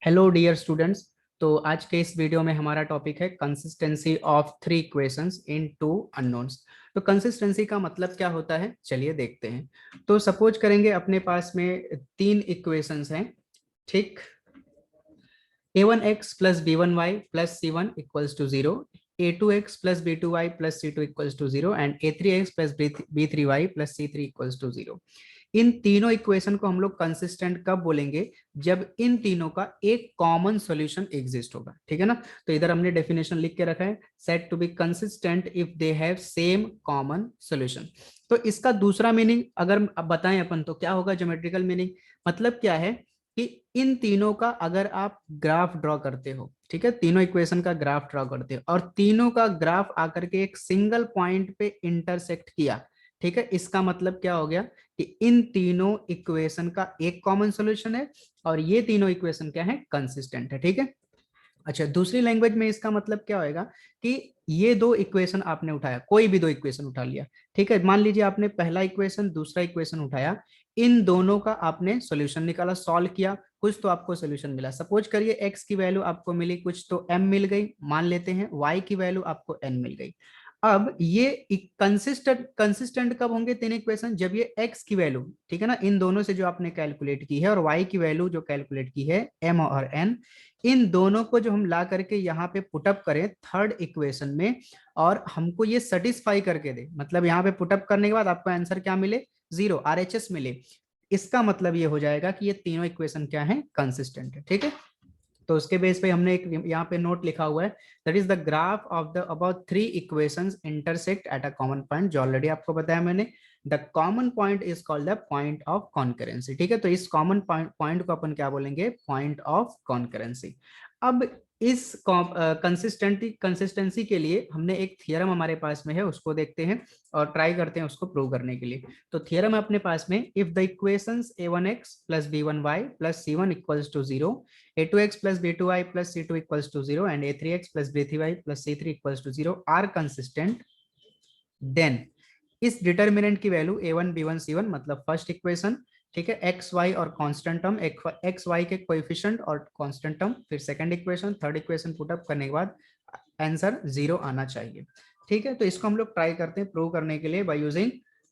Hello dear students. तो आज के इस वीडियो में हमारा टॉपिक है consistency of three equations in two unknowns. तो कंसिस्टेंसी का मतलब क्या होता है, चलिए देखते हैं। तो सपोज करेंगे अपने पास में तीन इक्वेशंस हैं, ठीक। a1x plus b1y plus c1 equals to 0, a2x plus b2y plus c2 equals to 0 and a3x plus b3y plus c3 equals to 0। इन तीनों इक्वेशन को हम लोग कंसिस्टेंट कब बोलेंगे, जब इन तीनों का एक कॉमन सॉल्यूशन एग्जिस्ट होगा, ठीक है ना। तो इधर हमने डेफिनेशन लिख के रखा है, said to be consistent if they have same common solution. तो इसका दूसरा मीनिंग अगर अब बताएं अपन तो क्या होगा, ज्योमेट्रिकल मीनिंग मतलब क्या है कि इन तीनों का अगर आप ग्राफ ड्रॉ करते हो, ठीक है, तीनों इक्वेशन का ग्राफ ड्रॉ करते हो और तीनों का ग्राफ आकर के एक सिंगल पॉइंट पे इंटरसेक्ट किया, ठीक है, इसका मतलब क्या हो गया कि इन तीनों इक्वेशन का एक कॉमन सॉल्यूशन है और ये तीनों इक्वेशन क्या है, कंसिस्टेंट है, ठीक है। अच्छा, दूसरी लैंग्वेज में इसका मतलब क्या होएगा कि ये दो इक्वेशन आपने उठाया, कोई भी दो इक्वेशन उठा लिया, ठीक है, मान लीजिए आपने पहला इक्वेशन दूसरा इक्वेशन उठाया, इन दोनों का आपने सॉल्यूशन निकाला, सॉल्व किया, कुछ तो आपको सॉल्यूशन मिला। सपोज करिए एक्स की वैल्यू आपको मिली, कुछ तो एम मिल गई, मान लेते हैं वाई की वैल्यू आपको एन मिल गई। अब ये कंसिस्टेंट कंसिस्टेंट कब होंगे तीन इक्वेशन, जब ये x की वैल्यू, ठीक है ना, इन दोनों से जो आपने कैलकुलेट की है और y की वैल्यू जो कैलकुलेट की है m और n, इन दोनों को जो हम ला करके यहाँ पे पुटअप करें थर्ड इक्वेशन में और हमको ये सेटिस्फाई करके दे, मतलब यहाँ पे पुटअप करने के बाद आपको आंसर क्या मिले, 0 RHS मिले, इसका मतलब ये हो जाएगा कि ये तीनों इक्वेशन क्या है, कंसिस्टेंट है, ठीक है। तो उसके बेस पे हमने एक यहाँ पे नोट लिखा हुआ है, that is the graph of the about three equations intersect at a common point, जो ऑलरेडी आपको बताया मैंने। The common point is called the point of concurrency, ठीक है। तो इस कॉमन पॉइंट को अपन क्या बोलेंगे, पॉइंट ऑफ कॉन्करेंसी। अब इस कंसिस्टेंसी के लिए हमने एक थियरम हमारे पास में है, उसको देखते हैं और ट्राई करते हैं उसको प्रूव करने के लिए। तो थियरम है अपने पास में, if the equations a1x plus b1y plus c1 equals to 0, a2x plus b2y plus c2 equals to 0 and a3x plus b3y plus c3 equals to 0 are consistent, then इस डिटर्मिनेंट की वैल्यू a1 b1 c1 मतलब first equation, ठीक है, x Y और constant term, x Y के coefficient और constant term, फिर second equation, third equation put up करने के बाद आंसर 0 आना चाहिए, ठीक है। तो इसको हम लोग ट्राई करते हैं प्रूव करने के लिए बाय यूजिंग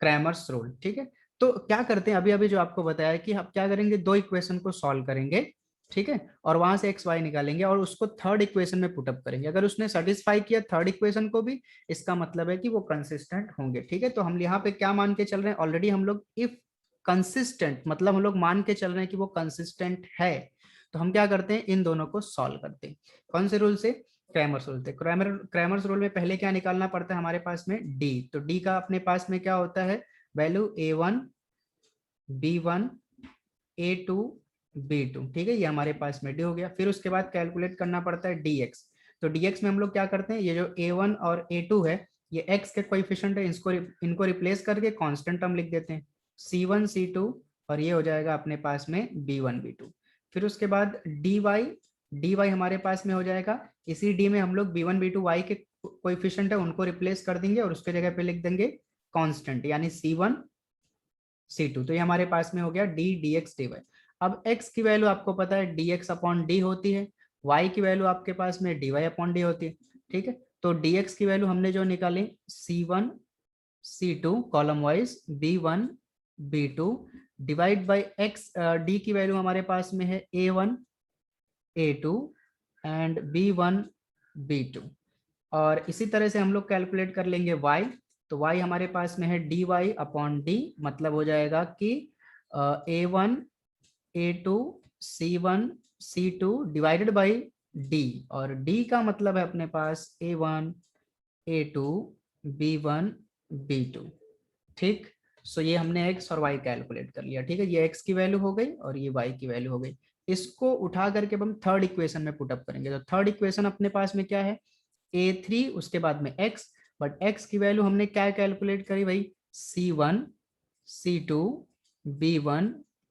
क्रैमर्स रूल, ठीक है। तो क्या करते हैं, अभी अभी जो आपको बताया कि हम क्या करेंगे, दो इक्वेशन को सॉल्व करेंगे, ठीक है, और वहां से एक्स वाई निकालेंगे और उसको थर्ड इक्वेशन में पुटअप करेंगे, अगर उसने सेटिस्फाई किया थर्ड इक्वेशन को भी, इसका मतलब है कि वो कंसिस्टेंट होंगे, ठीक है। तो हम यहाँ पे क्या मान के चल रहे हैं, ऑलरेडी हम लोग इफ कंसिस्टेंट मतलब हम लोग मान के चल रहे हैं कि वो कंसिस्टेंट है, तो हम क्या करते हैं, इन दोनों को सॉल्व करते हैं। कौन से रूल से, क्रैमर्स रूल से। क्रैमर्स रूल में पहले क्या निकालना पड़ता है हमारे पास में, डी। तो डी का अपने पास में क्या होता है, value a1 b1 a2 b2, ठीक है, ये हमारे पास में डी हो गया। फिर उसके बाद कैलकुलेट करना पड़ता है dx। तो dx में हम लोग क्या करते हैं, ये जो a1 और a2 है, ये x के कोएफिशिएंट है, इनको रिप्लेस करके कांस्टेंट टर्म लिख देते हैं, c1 c2, और ये हो जाएगा अपने पास में b1 b2। फिर उसके बाद dy हमारे पास में हो जाएगा, इसी d में हम लोग b1 b2 y के कोएफिशिएंट है उनको रिप्लेस कर देंगे और उसके जगह पे लिख देंगे कांस्टेंट, यानी c1 c2। तो ये हमारे पास में हो गया d dx dy। अब x की वैल्यू आपको पता है dx अपॉन डी होती है, y की वैल्यू आपके पास में dy अपॉन डी होती है, ठीक है। तो dx की वैल्यू हमने जो निकाली c1 c2 column wise b1 b2 divide by x, d की वैल्यू हमारे पास में है a1 a2 and b1 b2, और इसी तरह से हम लोग कैलकुलेट कर लेंगे y। तो y हमारे पास में है dy अपॉन डी, मतलब हो जाएगा कि a1 a2 c1 c2 divided by d, और d का मतलब है अपने पास a1 a2 b1 b2, ठीक। सो ये हमने x और y कैलकुलेट कर लिया, ठीक है, ये x की वैल्यू हो गई और ये y की वैल्यू हो गई। इसको उठा करके हम थर्ड इक्वेशन में पुटअप करेंगे। तो थर्ड इक्वेशन अपने पास में क्या है, a3 उसके बाद में x, बट x की वैल्यू हमने क्या कैलकुलेट करी भाई, c1 c2 b1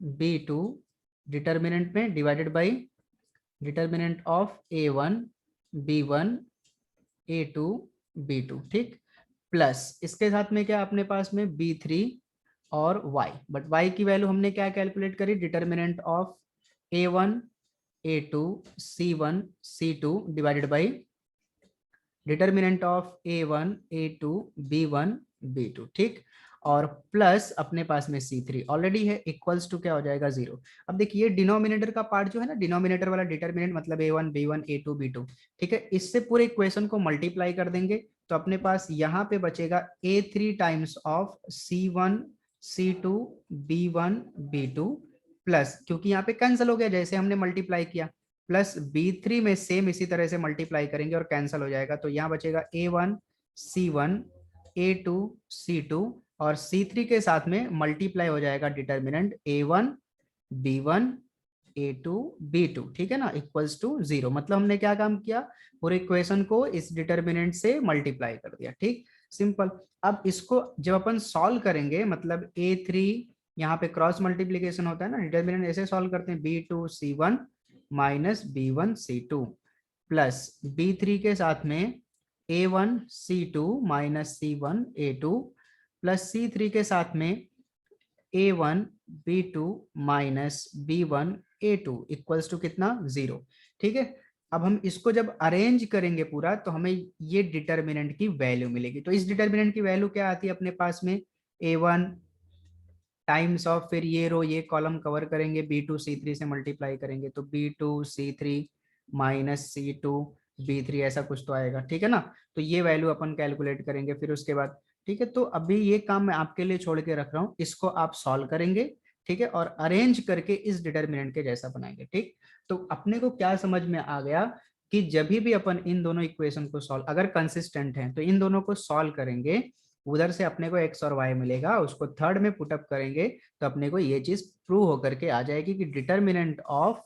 b2 determinant में divided by determinant of a1 b1 a2 b2, ठीक, प्लस इसके साथ में क्या अपने पास में b3 और y, बट y की वैल्यू हमने क्या कैलकुलेट करी, determinant of a1 A2 C1 C2 divided by determinant of A1 A2 B1 B2, ठीक। और प्लस अपने पास में C3 ऑलरेडी है, इक्वल्स टू क्या हो जाएगा 0। अब देखिए डिनोमिनेटर का पार्ट जो है ना, डिनोमिनेटर वाला डिटर्मिनेंट मतलब A1 B1 A2 B2, ठीक है, इससे पूरे इक्वेशन को मल्टीप्लाई कर देंगे तो अपने पास यहाँ पे बचेगा A3 times of C1 C2 B1 B2 plus, क्योंकि यहाँ पे कैंसिल हो गया जैसे हमने मल्टीप्लाई किया, प्लस B3 में सेम इसी तरह से मल्टीप्लाई करेंगे और कैंसिल हो जाएगा, तो यहाँ बचेगा A1 C1 A2 C2 और C3 के साथ में मल्टीप्लाई हो जाएगा determinant A1 B1 A2 B2, ठीक है ना, इक्वल्स टू 0। मतलब हमने क्या काम किया, पूरे इक्वेशन को इस डिटर्मिनेंट से मल्टीप्लाई कर दिया, ठीक, सिंपल। अब इसको जब अपन सॉल्व करेंगे, मतलब A3 यहाँ पे क्रॉस मल्टीप्लीकेशन होता है ना, डिटर्मिनेंट ऐसे सॉल्व करते हैं B2 C1 minus B1 C2 plus B3 के साथ में A1 C2 minus C1 A2 plus C3 के साथ में A1 B2 minus B1 A2 equals to कितना 0, ठीक है। अब हम इसको जब अरेंज करेंगे पूरा तो हमें ये डिटर्मिनेंट की वैल्यू मिलेगी। तो इस डिटर्मिनेंट की वैल्यू क्या आती है अपने पास में, A1 टाइम्स ऑफ, फिर ये रो ये कॉलम कवर करेंगे, B2 C3 से मल्टीप्लाई करेंगे तो B2 C3 minus C2 B3 ऐसा कुछ तो आएगा, ठीक है ना। तो ये वैल्यू अपन कैलकुलेट करेंगे फिर उसके बाद, ठीक है। तो अभी ये काम मैं आपके लिए छोड़ के रख रहा हूँ, इसको आप सॉल्व करेंगे, ठीक है, और अरेंज करके इस डिटर्मिनेंट के जैसा बनाएंगे, ठीक। तो अपने को क्या समझ में आ गया कि जब भी अपन इन दोनों इक्वेशन को सॉल्व, अगर कंसिस्टेंट हैं तो इन दोनों को सॉल्व करेंगे, उधर से अपने को एक्स और वाई मिलेगा, उसको थर्ड में पुटअप करेंगे तो अपने को ये चीज प्रूव होकर के आ जाएगी कि determinant of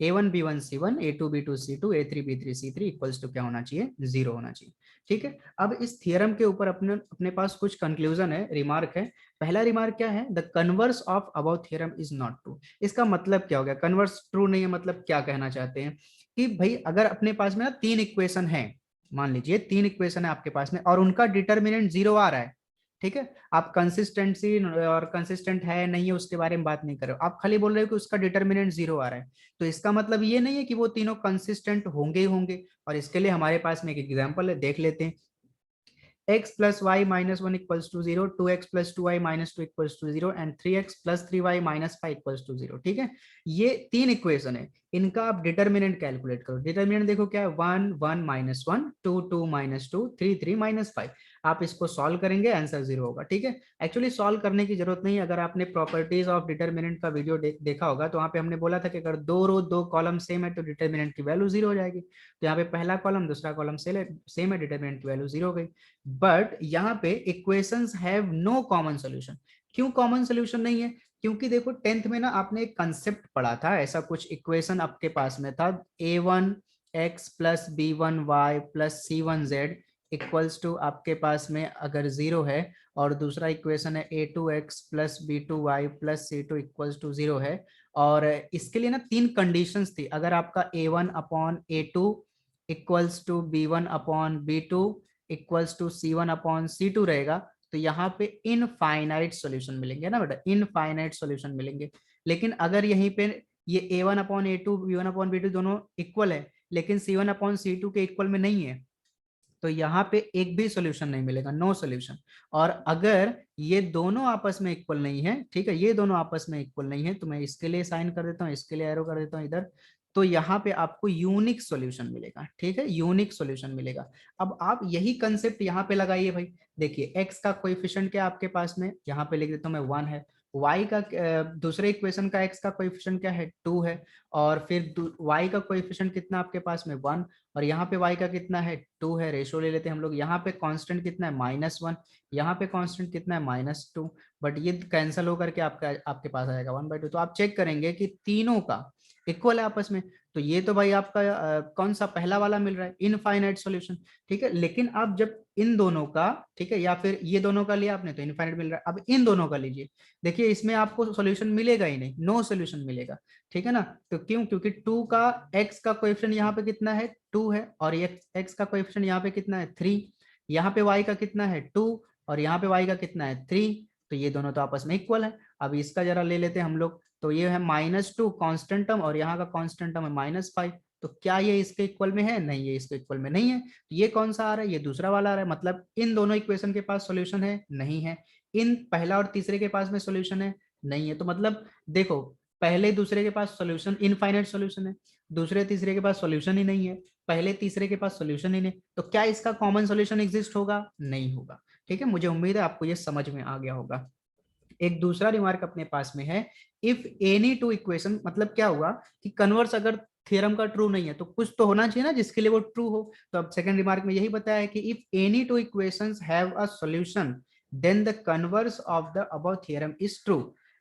A1 B1 C1 A2 B2 C2 A3 B3 C3 equals to क्या होना चाहिए, 0 होना चाहिए, ठीक है। अब इस थियरम के ऊपर अपने अपने पास कुछ कंक्लूजन है, रिमार्क है। पहला रिमार्क क्या है, the converse of above theorem is not true. इसका मतलब क्या हो गया, कन्वर्स ट्रू नहीं है, मतलब क्या कहना चाहते हैं कि भाई अगर अपने पास में ना 3 इक्वेशन है, मान लीजिए 3 इक्वेशन है आपके पास में और उनका डिटर्मिनेंट 0 आ रहा है, ठीक है, आप कंसिस्टेंसी और कंसिस्टेंट है नहीं है उसके बारे में बात नहीं कर रहे हो, आप खाली बोल रहे हो कि उसका डिटर्मिनेंट 0 आ रहा है, तो इसका मतलब ये नहीं है कि वो तीनों कंसिस्टेंट होंगे ही होंगे। और इसके लिए हमारे पास में एक एग्जांपल है, देख लेते हैं। x plus y minus 1 equals to 0, 2x plus 2y minus 2 equals to 0 and 3x plus 3y minus 5 equals to 0, ठीक है। ये 3 इक्वेशन है, इनका आप डिटर्मिनेंट कैलकुलेट करो। डिटर्मिनेंट देखो क्या है, 1 1 माइनस 1 2 2 माइनस 2 3 3 माइनस 5। आप इसको सॉल्व करेंगे आंसर 0 होगा, ठीक है। एक्चुअली सॉल्व करने की जरूरत नहीं, अगर आपने प्रॉपर्टीज ऑफ डिटर्मिनेंट का वीडियो देखा होगा तो वहां पे हमने बोला था कि अगर 2 रो 2 कॉलम सेम है तो डिटर्मिनेंट की वैल्यू 0 हो जाएगी। तो यहाँ पे पहला कॉलम दूसरा कॉलम सेम है, डिटर्मिनेंट की वैल्यू 0 हो गई। बट यहाँ पे equations have no common solution. क्यों कॉमन सोल्यूशन नहीं है, क्योंकि देखो 10th में ना आपने एक कंसेप्ट पढ़ा था, ऐसा कुछ इक्वेशन आपके पास में था, A1 x plus B1 y plus C1 z equals to आपके पास में अगर 0 है, और दूसरा इक्वेशन है A2 x plus B2 y plus C2 equals to 0 है। और इसके लिए ना 3 कंडीशंस थी, अगर आपका A1 upon A2 equals to B1 upon B2 equals to C1 upon C2 रहेगा, तो यहाँ पे इनफाइनाइट सॉल्यूशन मिलेंगे ना बेटा, इनफाइनाइट सॉल्यूशन मिलेंगे। लेकिन अगर यहीं पे ये A1 upon A2 B1 upon B2 दोनों इक्वल है, लेकिन C1 अपॉन C2 के इक्वल में नहीं है, तो यहाँ पे एक भी सॉल्यूशन नहीं मिलेगा, नो सॉल्यूशन। और अगर ये दोनों आपस में इक्वल नहीं है, ठीक है, ये दोनों आपस में इक्वल नहीं है, तो मैं इसके लिए साइन कर देता हूँ, इसके लिए एरो कर देता हूँ इधर, तो यहाँ पे आपको यूनिक सॉल्यूशन मिलेगा, ठीक है, यूनिक सॉल्यूशन मिलेगा। अब आप यही कंसेप्ट यहाँ पे लगाइए भाई। देखिए x का कोएफिशिएंट क्या आपके पास में, यहाँ पे लिख देता हूँ मैं 1 है, y का दूसरे इक्वेशन का x का कोएफिशिएंट क्या है 2 है, और फिर y का कोएफिशिएंट कितना आपके पास में 1, और यहाँ पे y का कितना है 2 है, रेशो ले लेते हैं हम लोग, यहाँ पे कांस्टेंट कितना है -1, यहाँ पे कांस्टेंट कितना है -2, बट ये कैंसिल होकर के आपके पास आएगा 1/2। तो आप चेक करेंगे कि तीनों का इक्वल है आपस में, तो ये तो भाई आपका कौन सा पहला वाला मिल रहा है, इनफाइनाइट सॉल्यूशन, ठीक है। लेकिन आप जब इन दोनों का, ठीक है, या फिर ये दोनों का लिया आपने तो इनफाइनाइट मिल रहा है, अब इन दोनों का लीजिए, देखिए इसमें आपको सॉल्यूशन मिलेगा ही नहीं, नो सॉल्यूशन मिलेगा, ठीक है ना। तो क्यों, क्योंकि 2 का x का कोएफिशिएंट यहाँ पे कितना है 2 है, और x का कोएफिशिएंट यहाँ पे कितना है 3, यहाँ पे y का कितना है 2, और यहाँ पे y का कितना है 3, तो ये दोनों तो आपस में इक्वल है। अब इसका जरा ले लेते हैं हम लोग, तो ये है -2 कांस्टेंट टर्म और यहाँ का कांस्टेंट टर्म है -5, तो क्या ये इसके इक्वल में है? नहीं, ये इसके इक्वल में नहीं है। ये कौन सा आ रहा है? ये दूसरा वाला आ रहा है, मतलब इन दोनों इक्वेशन के पास सॉल्यूशन है? नहीं है। इन पहला और तीसरे के पास में सॉल्यूशन है? नहीं है। तो मतलब देखो, पहले दूसरे के पास सॉल्यूशन इनफाइनाइट सॉल्यूशन है, दूसरे तीसरे के पास सॉल्यूशन ही नहीं है, पहले तीसरे के पास सॉल्यूशन ही नहीं, तो क्या इसका कॉमन सॉल्यूशन एग्जिस्ट होगा? नहीं होगा। ठीक है, मुझे उम्मीद है आपको ये समझ में आ गया होगा। एक दूसरा रिमार्क अपने पास में है, इफ एनी टू इक्वेशन, मतलब क्या हुआ कि कन्वर्स अगर थ्योरम का ट्रू नहीं है तो कुछ तो होना चाहिए ना जिसके लिए वो ट्रू हो। तो अब सेकंड रिमार्क में यही बताया है कि if any two equations have a solution then the converse of the above theorem is true.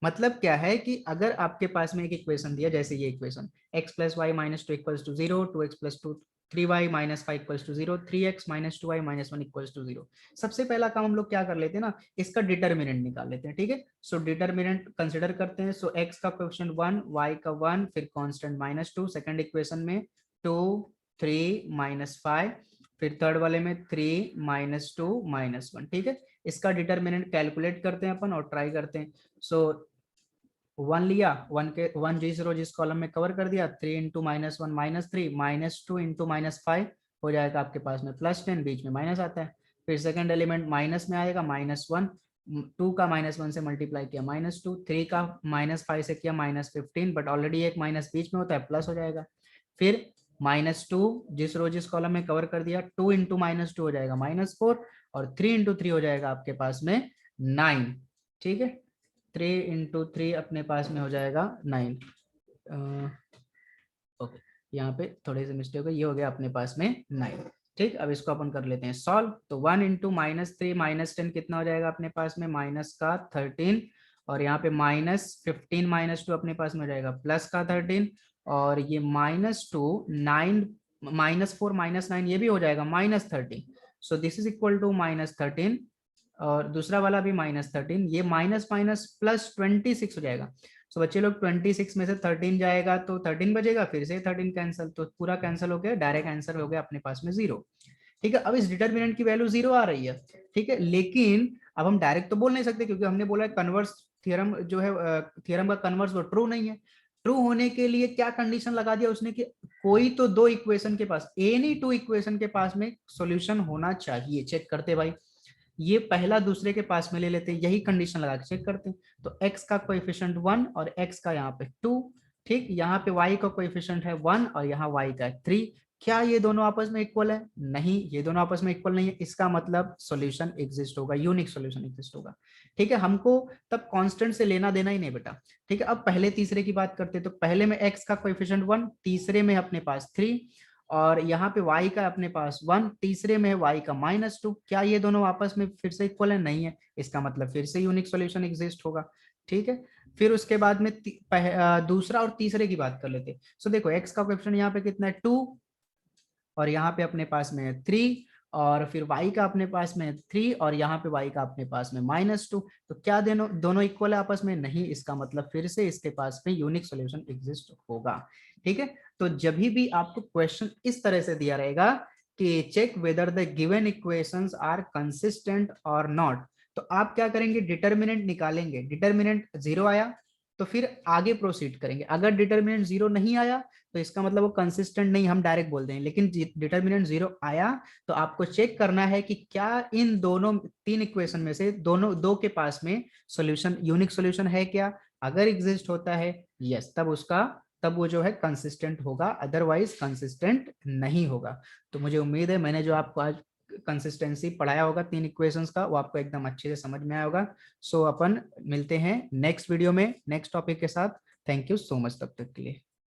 मतलब क्या है कि अगर आपके पास में एक इक्वेशन दिया, जैसे ये equation x plus y minus two equals to 0, 2x plus two 3y minus 5 equals to 0, 3x minus 2y minus 1 equals to 0। सबसे पहला काम हम लोग क्या कर लेते हैं ना, इसका डिटर्मिनेंट निकाल लेते हैं। ठीक है, सो डिटर्मिनेंट कंसिडर करते हैं। सो x का कोएफिशिएंट 1, y का 1, फिर कांस्टेंट -2, सेकंड इक्वेशन में 2, 3, -5, फिर थर्ड वाले में 3, -2, -1। ठीक है, इसका डिटर्मिनेंट कैलकुलेट करते हैं अपन और ट्राई करते हैं। सो 1 लिया, 1 जिस कॉलम में कवर कर दिया, 3 इंटू -1 -3, -2 इंटू -5 हो जाएगा आपके पास में +10, बीच में माइनस आता है। फिर सेकंड एलिमेंट माइनस में आएगा, -1, 2 का -1 से मल्टीप्लाई किया -2, 3 का -5 से किया -15, बट ऑलरेडी एक माइनस बीच में होता है, प्लस हो जाएगा। फिर -2 जिस कॉलम में कवर कर दिया, 2 इंटू -2 हो जाएगा -4, और 3 इंटू 3 हो जाएगा आपके पास में 9। ठीक है, 3 इंटू 3 अपने पास में हो जाएगा 9। ओके, यहाँ पे थोड़े से मिस्टेक है, ये हो गया अपने पास में 9। ठीक, अब इसको अपन कर लेते हैं सॉल्व। तो 1 इंटू -3 -10 कितना हो जाएगा अपने पास में, माइनस का 13, और यहाँ पे -15 -2 अपने पास में हो जाएगा प्लस का 13, और ये -2 9 -4 -9 ये भी हो जाएगा -13। So this is equal to -13, और दूसरा वाला भी -13, ये माइनस माइनस प्लस 26 हो जाएगा। सो बच्चे लोग 26 में से 13 जाएगा तो 13 बचेगा, फिर से 13 कैंसिल, तो पूरा कैंसिल हो गया, डायरेक्ट आंसर हो गया अपने पास में 0। ठीक है, अब इस डिटर्मिनेंट की वैल्यू 0 आ रही है। ठीक है, लेकिन अब हम डायरेक्ट तो बोल नहीं सकते, क्योंकि हमने बोला कन्वर्स थ्योरम जो है, थ्योरम का कन्वर्स वो ट्रू नहीं है। ट्रू होने के लिए क्या कंडीशन लगा दिया उसने कि कोई तो दो इक्वेशन के पास, एनी टू इक्वेशन के पास में सॉल्यूशन होना चाहिए। चेक करते भाई, ये पहला दूसरे के पास में ले लेते हैं, यही कंडीशन लगा के चेक करते हैं। तो x का कोएफिशिएंट 1 और x का यहाँ पे 2। ठीक, यहाँ पे y का कोएफिशिएंट है 1 और यहाँ y का 3। क्या ये दोनों आपस में इक्वल है? नहीं, ये दोनों आपस में इक्वल नहीं है। इसका मतलब सॉल्यूशन एग्जिस्ट होगा, यूनिक सॉल्यूशन एग्जिस्ट होगा। ठीक है, हमको तब कांस्टेंट से लेना देना ही नहीं बेटा। ठीक है, अब पहले तीसरे की बात करते हैं। तो पहले में x का कोएफिशिएंट 1, तीसरे में अपने पास 3, और यहाँ पे y का अपने पास 1, तीसरे में है y का -2। क्या ये दोनों आपस में फिर से इक्वल है? नहीं है। इसका मतलब फिर से यूनिक सॉल्यूशन एग्जिस्ट होगा। ठीक है, फिर उसके बाद में दूसरा और तीसरे की बात कर लेते हैं। सो देखो, x का कोएफिशिएंट यहाँ पे कितना है 2, और यहाँ पे अपने पास में है 3, और फिर y का अपने पास में 3, और यहाँ पे y का अपने पास में -2। तो क्या दोनों इक्वल है आपस में? नहीं। इसका मतलब फिर से इसके पास में यूनिक सॉल्यूशन एग्जिस्ट होगा। ठीक है, तो जब भी आपको क्वेश्चन इस तरह से दिया रहेगा कि check whether the given equations are consistent और नॉट, तो आप क्या करेंगे, डिटर्मिनेंट निकालेंगे। डिटर्मिनेंट 0 आया तो फिर आगे प्रोसीड करेंगे। अगर डिटर्मिनेंट 0 नहीं आया तो इसका मतलब वो कंसिस्टेंट नहीं, हम डायरेक्ट बोल देंगे। लेकिन डिटर्मिनेंट 0 आया तो आपको चेक करना है कि क्या इन दोनों तीन इक्वेशन में से दो के पास में सॉल्यूशन, यूनिक सॉल्यूशन है क्या। अगर एग्जिस्ट होता है यस, तब वो जो है कंसिस्टेंट होगा, अदरवाइज कंसिस्टेंट नहीं होगा। तो मुझे उम्मीद है मैंने जो आपको आज कंसिस्टेंसी पढ़ाया होगा तीन इक्वेशंस का, वो आपको एकदम अच्छे से समझ में आया होगा। सो अपन मिलते हैं नेक्स्ट वीडियो में नेक्स्ट टॉपिक के साथ। थैंक यू सो मच तब तक के लिए।